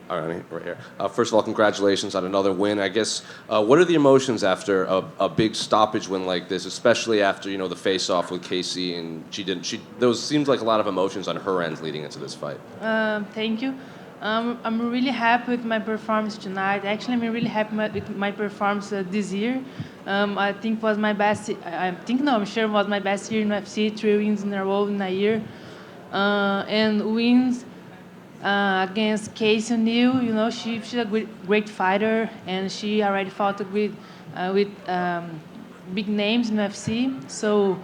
Ariane, right here. First of all, congratulations on another win. I guess, what are the emotions after a big stoppage win like this, especially after the face-off with Casey, and those seems like a lot of emotions on her end leading into this fight. Thank you. I'm really happy with my performance tonight. Actually, I'm really happy with my performance this year. I think was my best. I think no, I'm sure it was my best year in UFC. 3 wins in a row in a year, and wins against Casey O'Neill. She's a great fighter, and she already fought with big names in UFC. So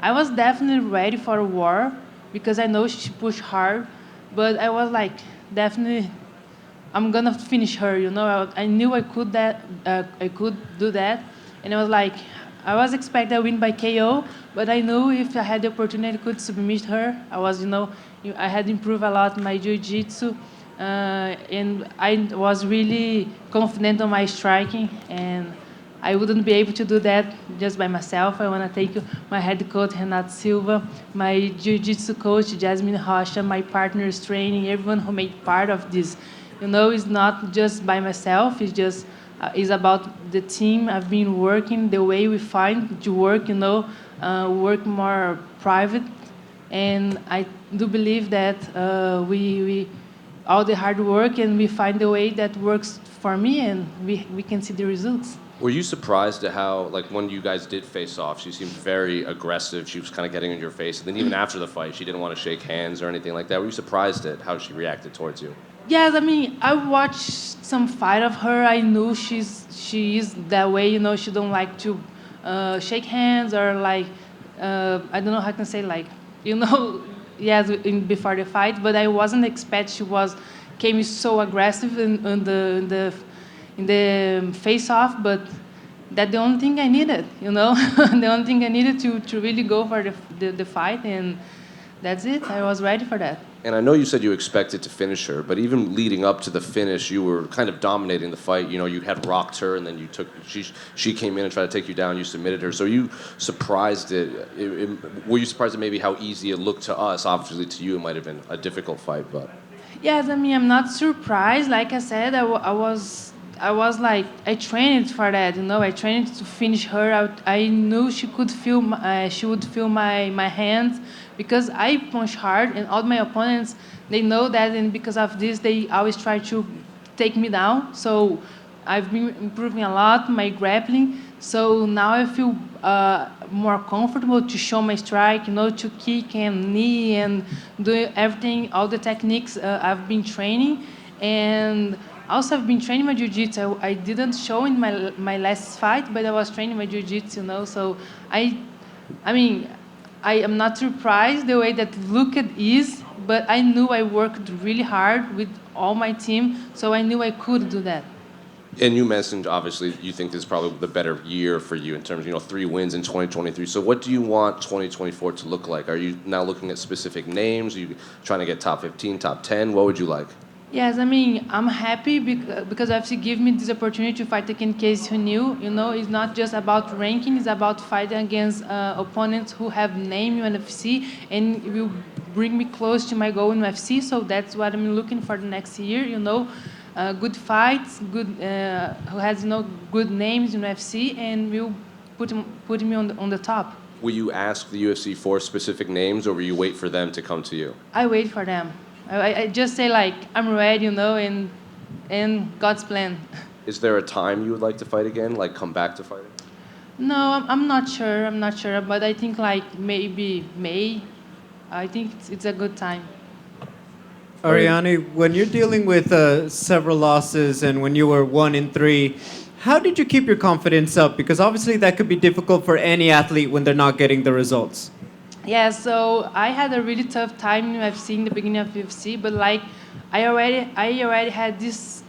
I was definitely ready for a war because I know she pushed hard, but I was like definitely I'm gonna finish her. I knew I could do that, and I was like, I was expecting a win by KO, but I knew if I had the opportunity, I could submit her. I had improved a lot my jiu-jitsu, and I was really confident on my striking, and I wouldn't be able to do that just by myself. I want to thank my head coach, Renato Silva, my jiu-jitsu coach, Jasmine Rocha, my partners training, everyone who made part of this. It's not just by myself. It's about the team. I've been working the way we find to work, work more private. And I do believe that we all the hard work and we find a way that works for me and we can see the results. Were you surprised at how, like, when you guys did face off, she seemed very aggressive. She was kind of getting in your face, and then even after the fight, she didn't want to shake hands or anything like that. Were you surprised at how she reacted towards you? Yes, I mean, I watched some fight of her. I knew she is that way. She don't like to shake hands or like I don't know how I can say like yes before the fight. But I wasn't expect she came so aggressive in the face off. But that's the only thing I needed. The only thing I needed to really go for the fight, and that's it. I was ready for that. And I know you said you expected to finish her, but even leading up to the finish, you were kind of dominating the fight. You had rocked her, and then she came in and tried to take you down. You submitted her. So you surprised were you surprised at maybe how easy it looked to us? Obviously, to you, it might have been a difficult fight, but. Yes, I mean, I'm not surprised. Like I said, I was like, I trained for that. I trained to finish her out. I knew she would feel my hands because I punch hard, and all my opponents, they know that, and because of this, they always try to take me down. So I've been improving a lot my grappling. So now I feel more comfortable to show my strike, to kick and knee and do everything, all the techniques I've been training. And also, I've been training my jiu-jitsu. I didn't show in my last fight, but I was training my jiu-jitsu. So I mean, I am not surprised the way that look it is, but I knew I worked really hard with all my team, so I knew I could do that. And you mentioned, obviously, you think this is probably the better year for you in terms of 3 wins in 2023. So what do you want 2024 to look like? Are you now looking at specific names? Are you trying to get top 15, top 10? What would you like? Yes, I mean, I'm happy because UFC give me this opportunity to fight against Casey O'Neill. It's not just about ranking, it's about fighting against opponents who have name in UFC and it will bring me close to my goal in UFC. So that's what I'm looking for the next year, good fights, who has good names in UFC and will put me on the top. Will you ask the UFC for specific names, or will you wait for them to come to you? I wait for them. I just say like I'm ready, and God's plan. Is there a time you would like to fight again, like come back to fighting? No, I'm not sure. I'm not sure, but I think like maybe May. I think it's a good time. Ariane, when you're dealing with several losses and when you were 1-3, how did you keep your confidence up? Because obviously that could be difficult for any athlete when they're not getting the results. Yeah, so I had a really tough time in UFC in the beginning of UFC, but like I already had this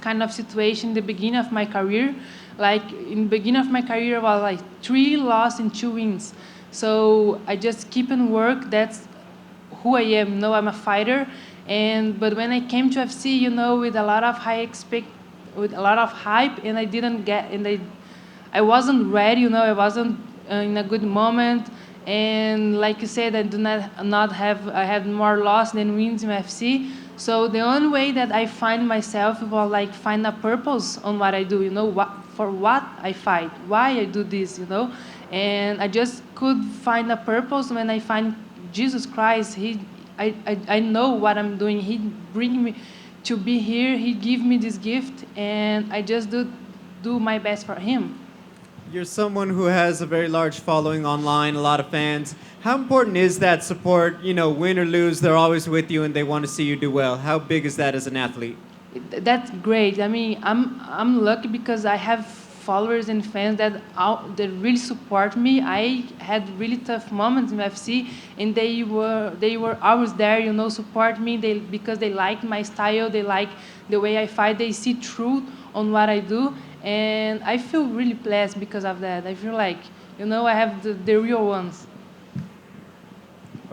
kind of situation in the beginning of my career. Like in the beginning of my career, I was like 3 losses and 2 wins. So I just keep and work. That's who I am. I'm a fighter, but when I came to UFC, with a lot of with a lot of hype, and I wasn't ready. I wasn't in a good moment, And like you said, I had more loss than wins in UFC. So the only way that I find myself was like find a purpose on what I do, for what I fight, why I do this, and I just could find a purpose when I find Jesus Christ. I know what I'm doing. He bring me to be here. He give me this gift, and I just do my best for him. You're someone who has a very large following online, a lot of fans. How important is that support? Win or lose, they're always with you and they want to see you do well. How big is that as an athlete? That's great. I mean, I'm lucky because I have followers and fans that really support me. I had really tough moments in UFC, and they were always there, support me. Because they like my style, they like the way I fight. They see truth on what I do, and I feel really blessed because of that. I feel like, I have the real ones.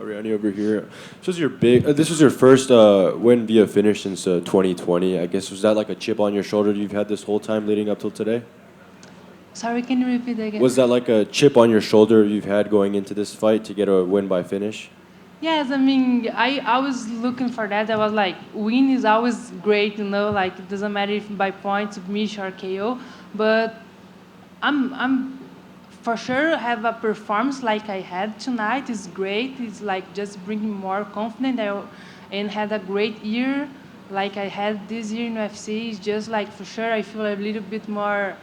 Ariane over here. This was your first win via finish since 2020. I guess, was that like a chip on your shoulder you've had this whole time leading up till today? Sorry, can you repeat that again? Was that like a chip on your shoulder you've had going into this fight to get a win by finish? Yes, I mean, I was looking for that. I was like, win is always great, like it doesn't matter if by points, submission, or KO. But I'm for sure have a performance like I had tonight. It's great. It's like just bringing more confidence. And had a great year like I had this year in UFC. It's just like for sure I feel a little bit more,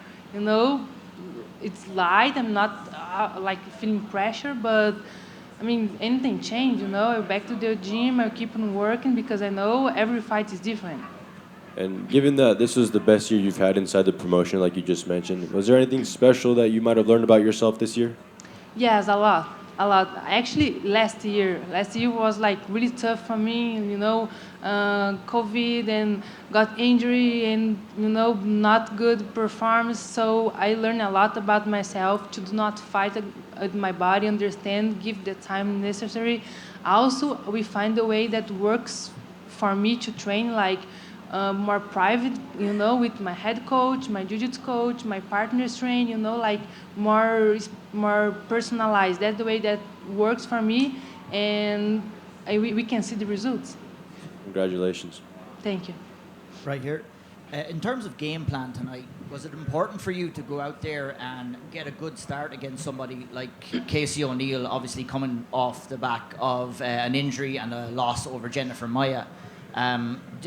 it's light. I'm not like feeling pressure, but I mean, anything change, I'm back to the gym. I keep on working because I know every fight is different. And given that this was the best year you've had inside the promotion, like you just mentioned, was there anything special that you might have learned about yourself this year? Yes, a lot. Actually, last year was like really tough for me, COVID and got injury and, not good performance. So I learned a lot about myself to do not fight with my body, understand, give the time necessary. Also, we find a way that works for me to train like more private, with my head coach, my jiu-jitsu coach, my partners train, like more personalized. That's the way that works for me, and we can see the results. Congratulations. Thank you. Right here. In terms of game plan tonight, was it important for you to go out there and get a good start against somebody like Casey O'Neill, obviously coming off the back of an injury and a loss over Jennifer Maia?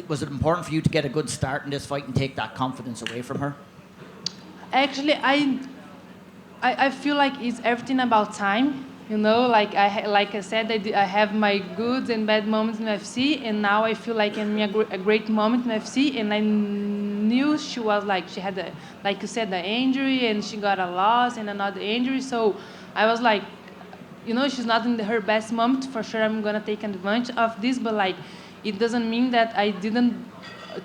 Was it important for you to get a good start in this fight and take that confidence away from her? Actually, I feel like it's everything about time. Like I said, I have my good and bad moments in UFC, and now I feel like I'm in a great moment in UFC, and I knew she was like, she had, like you said, the injury, and she got a loss and another injury, so I was like, she's not in her best moment. For sure, I'm going to take advantage of this, but like, it doesn't mean that I didn't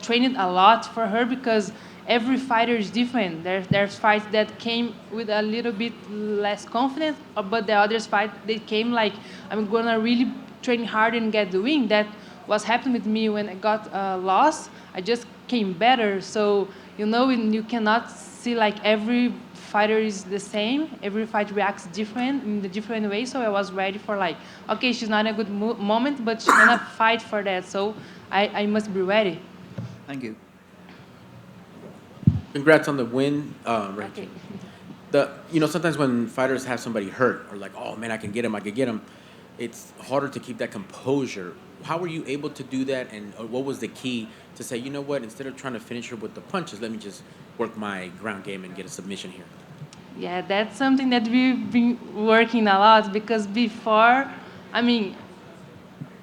train it a lot for her because every fighter is different. There's fights that came with a little bit less confidence, but the others fight, they came like, I'm going to really train hard and get the win. That was happening with me when I got a loss. I just came better. So, you cannot see like every fighter is the same. Every fight reacts different in a different way. So I was ready for like, okay, she's not in a good moment, but she's gonna fight for that. So I must be ready. Thank you. Congrats on the win, Rachel. Okay. Sometimes when fighters have somebody hurt or like, oh man, I can get him, it's harder to keep that composure. How were you able to do that, and what was the key to say, you know what, instead of trying to finish her with the punches, let me just work my ground game and get a submission here? Yeah, that's something that we've been working a lot because before, I mean,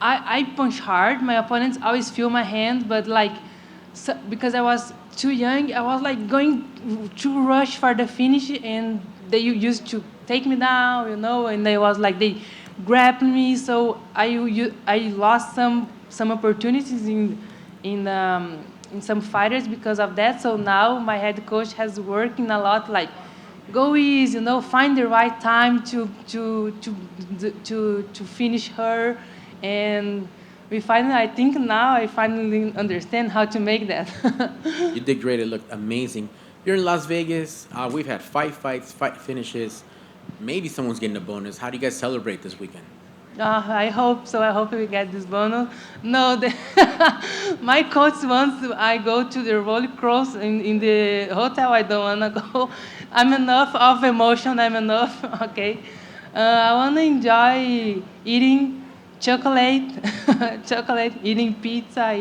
I punch hard. My opponents always feel my hand, but like, because I was too young, I was like going too rush for the finish, and they used to take me down, and they was like, they grabbed me, so I lost some opportunities in some fighters because of that. So now my head coach has working a lot, like go easy, find the right time to finish her, and I think now I finally understand how to make that. You did great. It looked amazing. You're in Las Vegas. We've had fight finishes. maybe someone's getting a bonus. How do you guys celebrate this weekend? I hope so. I hope we get this bonus. No, my coach wants I go to the roller coaster in the hotel. I don't wanna go. I'm enough of emotion. I'm enough. Okay. I wanna enjoy eating chocolate, chocolate, eating pizza,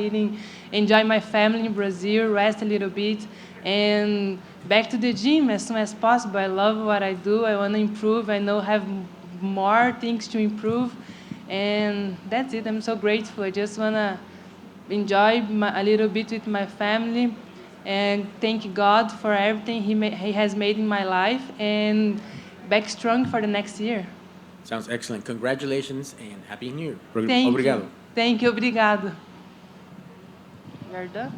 enjoy my family in Brazil, rest a little bit, and back to the gym as soon as possible. I love what I do. I wanna improve. I know have more things to improve, and that's it. I'm so grateful. I just want to enjoy a little bit with my family and thank God for everything he has made in my life, and back strong for the next year. Sounds excellent. Congratulations and Happy New Year. Thank Obrigado. you. Thank you. Obrigado. You're done?